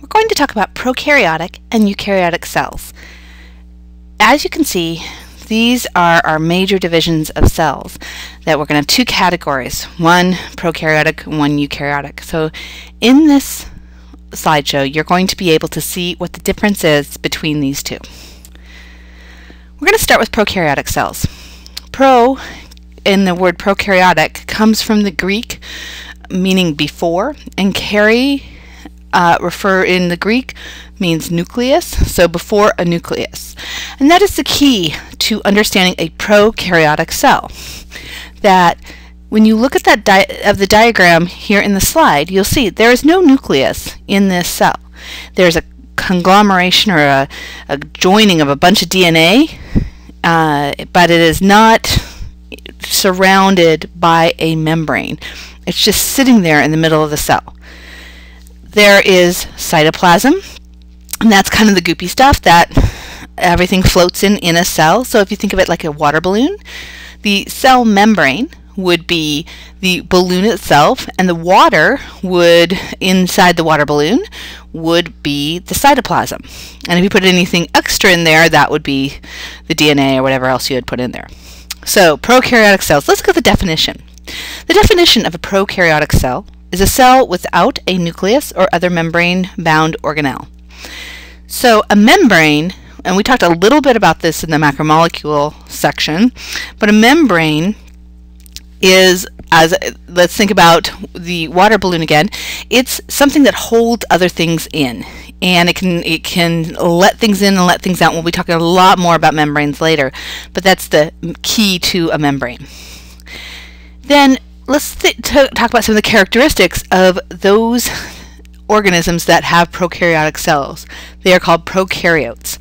going to talk about prokaryotic and eukaryotic cells. As you can see, these are our major divisions of cells that we're going to have two categories, one prokaryotic, one eukaryotic. So in this slideshow, you're going to be able to see what the difference is between these two. We're going to start with prokaryotic cells. Pro, in the word prokaryotic, comes from the Greek meaning before, and kary refer in the Greek means nucleus, so before a nucleus. And that is the key to understanding a prokaryotic cell. That when you look at that the diagram here in the slide, you'll see there is no nucleus in this cell. There's a conglomeration or a joining of a bunch of DNA, but it is not surrounded by a membrane. It's just sitting there in the middle of the cell. There is cytoplasm, and that's kind of the goopy stuff that everything floats in a cell. So if you think of it like a water balloon, the cell membrane would be the balloon itself, and the water would, inside the water balloon, would be the cytoplasm. And if you put anything extra in there, that would be the DNA or whatever else you had put in there. So prokaryotic cells, let's look at the definition. The definition of a prokaryotic cell is a cell without a nucleus or other membrane-bound organelle. So a membrane, and we talked a little bit about this in the macromolecule section, but a membrane is, let's think about the water balloon again, it's something that holds other things in. And it can let things in and let things out. We'll be talking a lot more about membranes later, but that's the key to a membrane. Then let's talk about some of the characteristics of those organisms that have prokaryotic cells. They are called prokaryotes.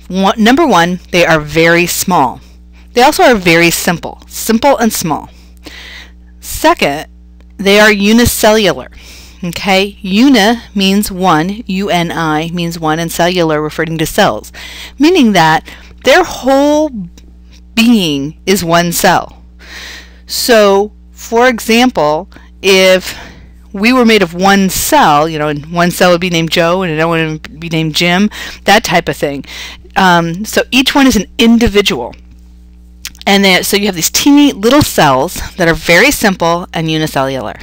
Number one, they are very small. They also are very simple and small. Second, they are unicellular. Okay, uni means one, UNI means one, and cellular referring to cells, meaning that their whole being is one cell. So, for example, if we were made of one cell, and one cell would be named Joe and another one would be named Jim, that type of thing. So each one is an individual. And then, so you have these teeny little cells that are very simple and unicellular.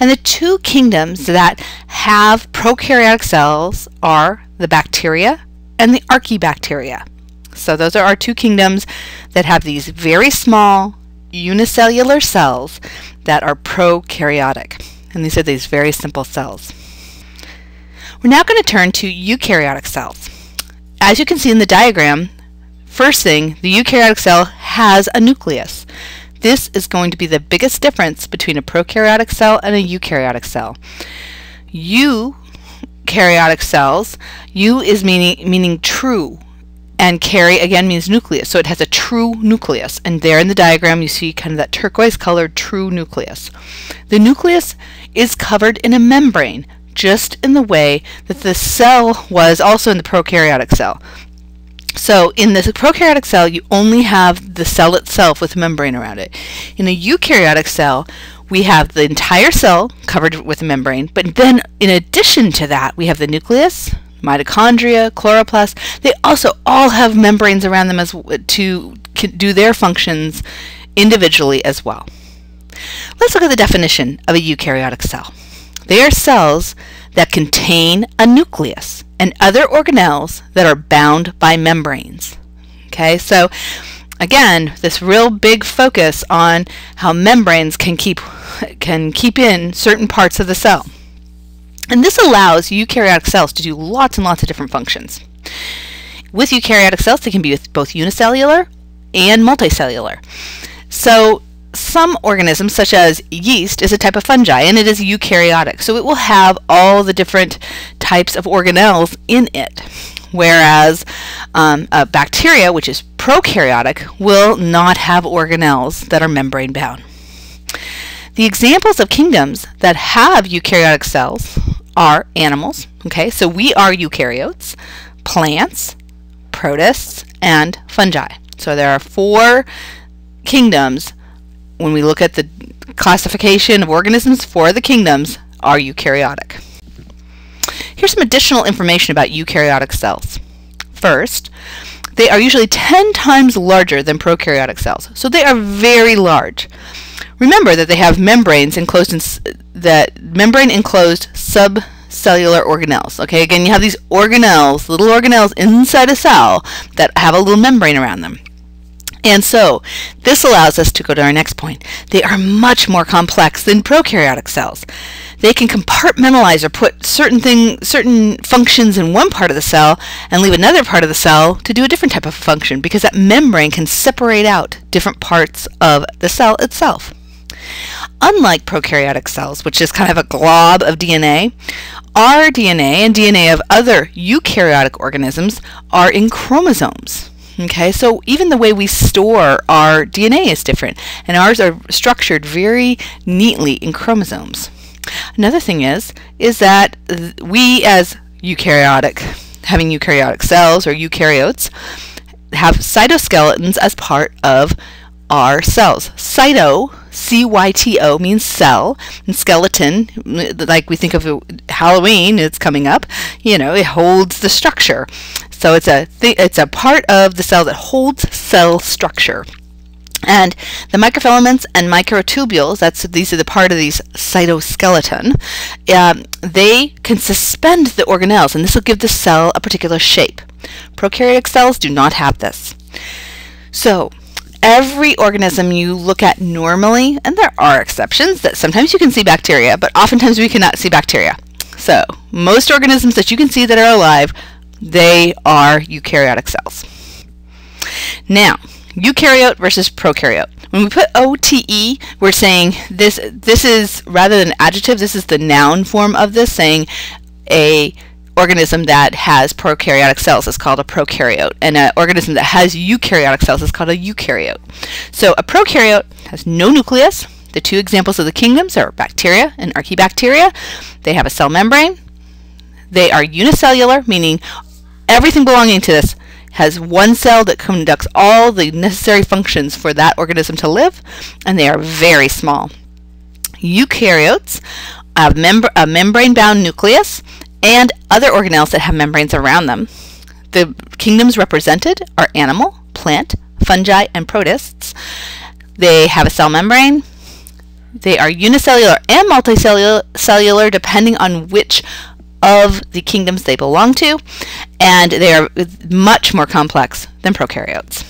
And the two kingdoms that have prokaryotic cells are the bacteria and the archaebacteria. So those are our two kingdoms that have these very small unicellular cells that are prokaryotic. And these are these very simple cells. We're now going to turn to eukaryotic cells. As you can see in the diagram, first thing, the eukaryotic cell has a nucleus. This is going to be the biggest difference between a prokaryotic cell and a eukaryotic cell. Eukaryotic cells, U is meaning true, and kary again means nucleus, so it has a true nucleus. And there in the diagram you see kind of that turquoise colored true nucleus. The nucleus is covered in a membrane, just in the way that the cell was also in the prokaryotic cell. So in the prokaryotic cell, you only have the cell itself with a membrane around it. In a eukaryotic cell, we have the entire cell covered with a membrane, but then in addition to that, we have the nucleus, mitochondria, chloroplast. They also all have membranes around them to do their functions individually as well. Let's look at the definition of a eukaryotic cell. They are cells that contain a nucleus and other organelles that are bound by membranes. Okay, so again, this real big focus on how membranes can keep in certain parts of the cell. And this allows eukaryotic cells to do lots and lots of different functions. With eukaryotic cells, they can be both unicellular and multicellular. So some organisms, such as yeast, is a type of fungi, and it is eukaryotic. So it will have all the different types of organelles in it. Whereas a bacteria, which is prokaryotic, will not have organelles that are membrane bound. The examples of kingdoms that have eukaryotic cells are animals. Okay, so we are eukaryotes, plants, protists, and fungi. So there are 4 kingdoms. When we look at the classification of organisms, 4 of the kingdoms are eukaryotic. Here's some additional information about eukaryotic cells. First, they are usually 10 times larger than prokaryotic cells, so they are very large. Remember that they have membranes enclosed membrane-enclosed subcellular organelles. Okay, again, you have these organelles, little organelles inside a cell that have a little membrane around them. And so this allows us to go to our next point. They are much more complex than prokaryotic cells. They can compartmentalize or put certain functions in one part of the cell and leave another part of the cell to do a different type of function, because that membrane can separate out different parts of the cell itself. Unlike prokaryotic cells, which is kind of a glob of DNA, our DNA and DNA of other eukaryotic organisms are in chromosomes. Okay, so even the way we store our DNA is different, and ours are structured very neatly in chromosomes. Another thing is that we as having eukaryotic cells or eukaryotes, have cytoskeletons as part of our cells. Cyto, C-Y-T-O, means cell, and skeleton, like we think of Halloween, it's coming up, you know, it holds the structure. So it's a part of the cell that holds cell structure. And the microfilaments and microtubules, these are the part of these cytoskeleton, they can suspend the organelles, and this will give the cell a particular shape. Prokaryotic cells do not have this. So every organism you look at normally, and there are exceptions, that sometimes you can see bacteria, but oftentimes we cannot see bacteria. So most organisms that you can see that are alive, they are eukaryotic cells. Now, eukaryote versus prokaryote. When we put OTE, we're saying this is, rather than adjective, this is the noun form of this, saying a organism that has prokaryotic cells is called a prokaryote, and an organism that has eukaryotic cells is called a eukaryote. So a prokaryote has no nucleus. The two examples of the kingdoms are bacteria and archaebacteria. They have a cell membrane. They are unicellular, meaning everything belonging to this has one cell that conducts all the necessary functions for that organism to live, and they are very small. Eukaryotes have a membrane-bound nucleus and other organelles that have membranes around them. The kingdoms represented are animal, plant, fungi, and protists. They have a cell membrane. They are unicellular and multicellular depending on which of the kingdoms they belong to, and they are much more complex than prokaryotes.